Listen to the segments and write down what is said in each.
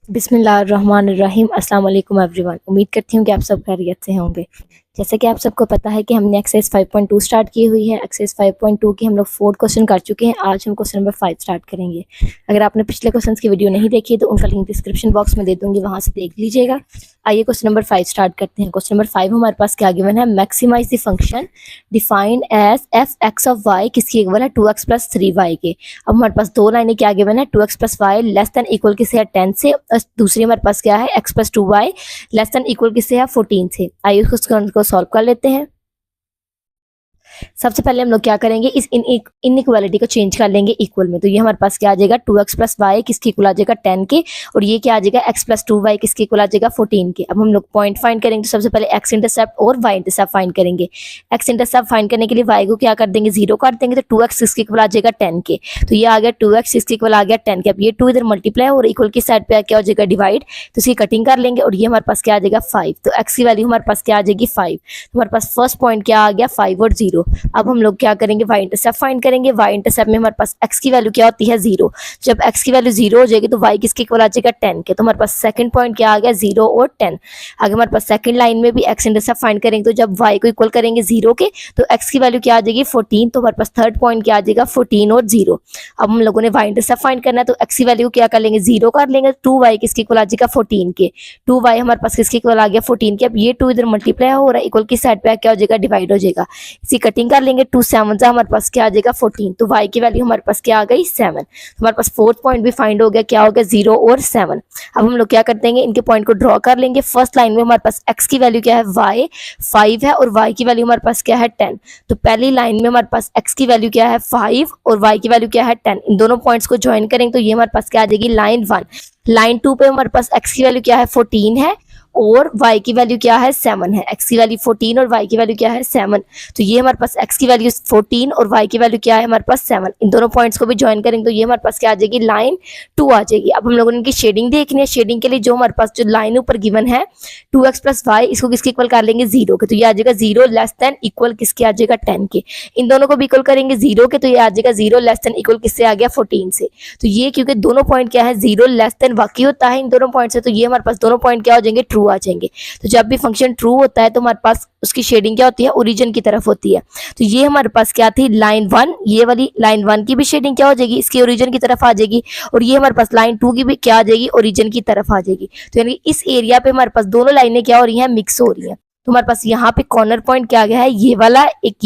बिस्मिल्लाहिर्रहमानिर्रहीम। अस्सलाम वालेकुम एवरीवन। उम्मीद करती हूँ कि आप सब खैरियत से होंगे। जैसे कि आप सबको पता है कि हमने एक्सरसाइज 5.2 स्टार्ट की हुई है। एक्सरसाइज 5.2 की हम लोग 4 क्वेश्चन कर चुके हैं। आज हम क्वेश्चन नंबर 5 स्टार्ट करेंगे। अगर आपने पिछले क्वेश्चन की वीडियो नहीं देखी है तो उनका लिंक डिस्क्रिप्शन बॉक्स में दे दूंगी, वहां से देख लीजिएगा। आइए क्वेश्चन नंबर 5 स्टार्ट करते हैं। क्वेश्चन नंबर 5 हमारे पास क्या गिवन है, maximise the function defined as f x of y किसकी इक्वल है 2x प्लस 3y के। अब हमारे पास दो लाइनें क्या गिवन है, 2x plus y less than equal किससे है 10 से, और दूसरी हमारे पास क्या है x plus 2y less than equal किससे है 14 से। आइए उसको सॉल्व कर लेते हैं। सबसे पहले हम लोग क्या करेंगे, इस इनइक्वालिटी को चेंज कर लेंगे इक्वल में। तो ये हमारे पास क्या आ जाएगा 2x प्लस वाई किसकी इक्वल आ जाएगा 10 के, और ये क्या आ जाएगा x प्लस 2y किसकी इक्वल आ जाएगा 14 के। अब हम लोग पॉइंट फाइंड करेंगे, तो सबसे पहले x इंटरसेप्ट और y इंटरसेप्ट फाइंड करेंगे। x इंटरसेप्ट फाइंड करने के लिए y को क्या कर देंगे 0 कर देंगे, तो 2x किसकी इक्वल आ जाएगा 10 के। तो ये आ गया 2x किसकी इक्वल आ गया 10 के। अब ये 2 इधर मल्टीप्लाई और इक्वल की साइड पे क्या हो जाएगा डिवाइड, तो इसकी कटिंग कर लेंगे और ये हमारे पास क्या आ जाएगा 5। तो x की वैल्यू हमारे पास क्या आ जाएगी 5। तो हमारे पास फर्स्ट पॉइंट क्या आ गया 5 और 0। अब हम लोग क्या करेंगे y इंटरसेप्ट फाइंड करेंगे। y इंटरसेप्ट में हमारे पास x की वैल्यू क्या होती है 0। जब x की वैल्यू 0 हो जाएगी तो y किसके इक्वल आ जाएगा 10 के। तो हमारे पास सेकंड पॉइंट क्या आ गया 0 और 10। आगे हमारे पास सेकंड लाइन में भी x इंटरसेप्ट फाइंड करेंगे, तो जब y को इक्वल करेंगे 0 के तो x की वैल्यू क्या आ जाएगी 14। तो हमारे पास थर्ड पॉइंट क्या आ जाएगा 14 और 0। अब हम लोगों ने y इंटरसेप्ट फाइंड करना है, तो x की वैल्यू क्या कर लेंगे 0 कर लेंगे, 2y किसके इक्वल आ जाएगा 14 के। 2y हमारे पास किसके इक्वल आ गया 14 के। अब ये 2 इधर मल्टीप्लाई हो रहा है, इक्वल की साइड पे क्या हो जाएगा डिवाइड हो जाएगा। इसी कटिंग कर लेंगे, 2 7 हमारे पास क्या आ जाएगा 14। तो y की वैल्यू हमारे पास क्या आ गई 7। तो हमारे पास फोर्थ पॉइंट भी फाइंड हो गया, क्या हो गया 0 और 7। अब हम लोग क्या करते हैं, इनके पॉइंट को ड्रॉ कर लेंगे। फर्स्ट लाइन में हमारे पास x की वैल्यू क्या है y 5 है और y की वैल्यू हमारे पास क्या है 10। तो पहली लाइन में हमारे पास x की वैल्यू क्या है 5 और y की वैल्यू क्या है 10। इन दोनों पॉइंट्स को ज्वाइन करेंगे तो ये हमारे पास क्या आ जाएगी लाइन 1। लाइन 2 पे हमारे पास x की वैल्यू क्या है 14 है और y की वैल्यू क्या है 7 है। x की वैल्यू 14 और y की वैल्यू क्या है 7। तो ये हमारे पास x की वैल्यू 14 और y की वैल्यू क्या है हमारे पास 7। इन दोनों पॉइंट्स को भी ज्वाइन करेंगे तो ये हमारे पास क्या आ जाएगी लाइन 2 आ जाएगी। अब हम लोगों ने इनकी शेडिंग देखनी है। शेडिंग के लिए जो हमारे पास जो लाइन ऊपर गिवन है 2x प्लस वाई, इसको किसके इक्वल कर लेंगे 0 के। तो ये आ जाएगा 0 लेस देन इक्वल किसके आ जाएगा 10 के। इन दोनों को भी इक्वल करेंगे 0 के, तो ये आ जाएगा 0 लेस देन इक्वल किससे आ गया 14 से। तो ये क्योंकि दोनों पॉइंट क्या है 0 लेस देन वाकई होता है इन दोनों पॉइंट से, तो ये हमारे पास दोनों पॉइंट क्या हो जाएंगे ट्रू आ जाएंगे। तो जब भी फंक्शन ट्रू होता है तो हमारे पास उसकी शेडिंग क्या होती है ओरिजिन की तरफ होती है। तो ये हमारे पास क्या थी लाइन 1, ये वाली लाइन 1 की भी शेडिंग क्या हो जाएगी इसकी ओरिजिन की तरफ आ जाएगी, और ये हमारे पास लाइन 2 की भी क्या आ जाएगी ओरिजिन की तरफ आ जाएगी। तो यानी इस एरिया पे हमारे पास दोनों लाइनें क्या हो रही हैं मिक्स हो रही हैं। तो हमारे पास यहाँ पे कॉर्नर पॉइंट क्या आ गया है ये वाला, एक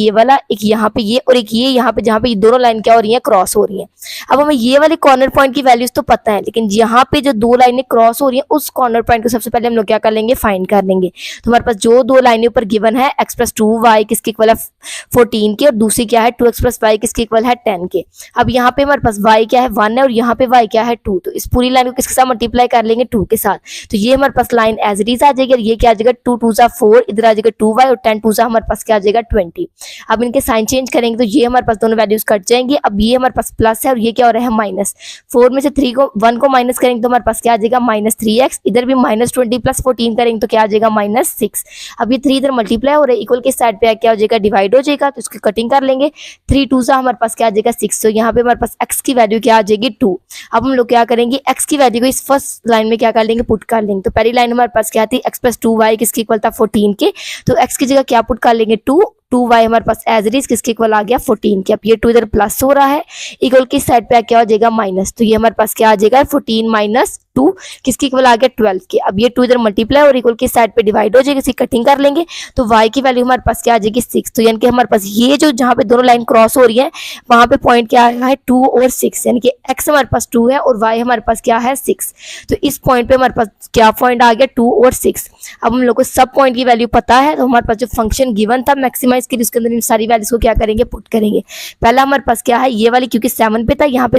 यहाँ पे ये और एक ये यहाँ पे, जहाँ पे ये दोनों लाइन क्या हो रही है क्रॉस हो रही है। अब हमें ये वाले कॉर्नर पॉइंट की वैल्यूज तो पता है, लेकिन यहाँ पे जो दो लाइनें क्रॉस हो रही है उस कॉर्नर पॉइंट को सबसे पहले हम लोग क्या कर लेंगे फाइंड कर लेंगे। तो हमारे पास जो दो लाइनें ऊपर गिवन है x प्लस 2y किसकी इक्वल है 14 के, और दूसरी क्या है 2x प्लस वाई किसकी इक्वल है 10 के। अब यहाँ पे हमारे पास y क्या है 1 है और यहाँ पे y क्या है 2। तो इस पूरी लाइन को किसके साथ मल्टीप्लाई कर लेंगे 2 के साथ। तो ये हमारे पास लाइन एज इट इज आ जाएगी, और ये क्या आ जाएगा 2 2 4, इधर आ जाएगा 2y और 10 2 हमारे पास क्या आ जाएगा 20। अब इनके साइन चेंज करेंगे तो ये हमारे पास दोनों वैल्यूज कट जाएंगे। अब ये हमारे पास प्लस है और ये क्या हो रहा है माइनस। 4 में से 1 को माइनस करेंगे तो हमारे पास क्या आ जाएगा -3x, इधर भी -20 प्लस 14 करेंगे तो क्या आ जाएगा -6। अब ये 3 इधर मल्टीप्लाई हो रहा है, इक्वल के साइड पे क्या हो जाएगा डिवाइड हो जाएगा, तो इसकी कटिंग कर लेंगे। 3 2 हमारे पास क्या आ जाएगा 6। तो यहाँ पे हमारे पास x की वैल्यू क्या आ जाएगी 2। अब हम लोग क्या करेंगे x की वैल्यू को इस फर्स्ट लाइन में क्या कर लेंगे पुट कर लेंगे। तो पहली लाइन हमारे पास क्या थी x प्लस 2y किसकी इक्वल था 14 के, तो x की जगह क्या पुट कर लेंगे 2y हमारे पास एज इट इज किसके इक्वल आ गया 14 के। अब ये 2 इधर प्लस हो रहा है, इक्वल की साइड पे क्या हो जाएगा माइनस, तो ये हमारे पास क्या आ जाएगा 14 माइनस 2 किसकी इक्वल आ गया 12 के। अब ये 2 इधर मल्टीप्लाई और इक्वल की साइड पे डिवाइड हो जाएगी, इसी कटिंग कर लेंगे तो y की वैल्यू हमारे पास क्या आ जाएगी 6। तो यानी कि हमारे पास ये जो जहाँ पे दोनों लाइन क्रॉस हो रही है वहां पे पॉइंट क्या आया है 2 और 6, यानी कि x हमारे पास 2 है और y हमारे पास क्या है 6। तो इस पॉइंट पे हमारे पास क्या पॉइंट आ गया 2 और 6। अब हम लोग को सब पॉइंट की वैल्यू पता है, तो हमारे पास जो फंक्शन गिवन था मैक्सिमाइज के लिए उसके अंदर इन सारी वैल्यूज को क्या करेंगे पुट करेंगे। पहला हमारे पास क्या है ये वाली, क्योंकि 7 पे था यहाँ पे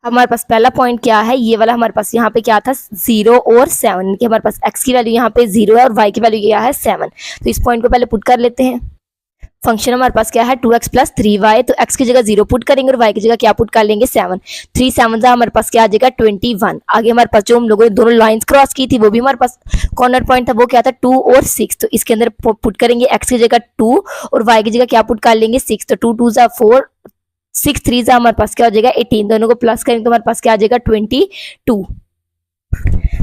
हमारे पास पहला पॉइंट क्या है ये वाला, हमारे पास यहाँ पे क्या था 0 और 7 कि हमारे पास x की वैल्यू यहाँ पे 0 है और y की वैल्यू क्या है 7। तो इस पॉइंट को पहले पुट कर लेते हैं। फंक्शन हमारे पास क्या है 2x प्लस 3y, तो x की जगह 0 पुट करेंगे और y की जगह क्या पुट कर लेंगे 7। 3 7 हमारे पास क्या आ जाएगा 21। आगे हमारे पास जो हम लोगों ने दोनों लाइंस क्रॉस की थी वो भी हमारे पास कॉर्नर पॉइंट था, वो क्या था 2 और 6। तो इसके अंदर पुट करेंगे x की जगह 2 और y की जगह क्या पुट कर लेंगे 6। तो 2 2 4, 6 3 हमारे पास क्या हो जाएगा 18, दोनों को प्लस करेंगे तो हमारे पास क्या आ जाएगा 22।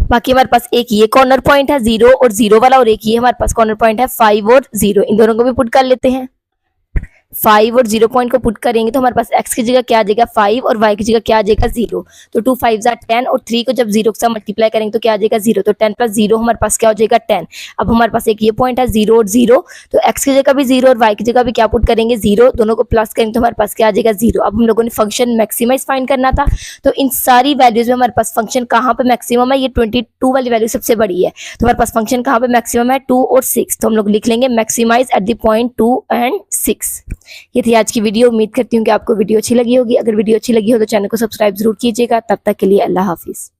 बाकी हमारे पास एक ये कॉर्नर पॉइंट है 0 और 0 वाला, और एक ये हमारे पास कॉर्नर पॉइंट है 5 और 0। इन दोनों को भी पुट कर लेते हैं। 5 और 0 पॉइंट को पुट करेंगे तो हमारे पास x की जगह क्या आ जाएगा 5 और y की जगह क्या आ जाएगा 0। तो 2 5 ज़ा 10 और 3 को जब 0 के साथ मल्टीप्लाई करेंगे तो क्या आ जाएगा 0। तो 10 प्लस 0 हमारे पास क्या हो जाएगा 10। अब हमारे पास एक ये पॉइंट है 0 और 0, तो x की जगह भी 0 और y की जगह भी क्या पुट करेंगे 0, दोनों को प्लस करेंगे तो हमारे पास क्या आ जाएगा 0। अब हम लोगों ने फंक्शन मैक्सिमाइज फाइंड करना था, तो इन सारी वैल्यूज में हमारे पास फंक्शन कहाँ पे मैक्सिमम है, ये 22 वाली वैल्यू सबसे बड़ी है, तो हमारे पास फंक्शन कहाँ पे मैक्सिमम है 2 और 6। तो हम लोग लिख लेंगे maximise at the point 2 and 6। ये थी आज की वीडियो। उम्मीद करती हूँ कि आपको वीडियो अच्छी लगी होगी। अगर वीडियो अच्छी लगी हो तो चैनल को सब्सक्राइब जरूर कीजिएगा। तब तक के लिए अल्लाह हाफिज।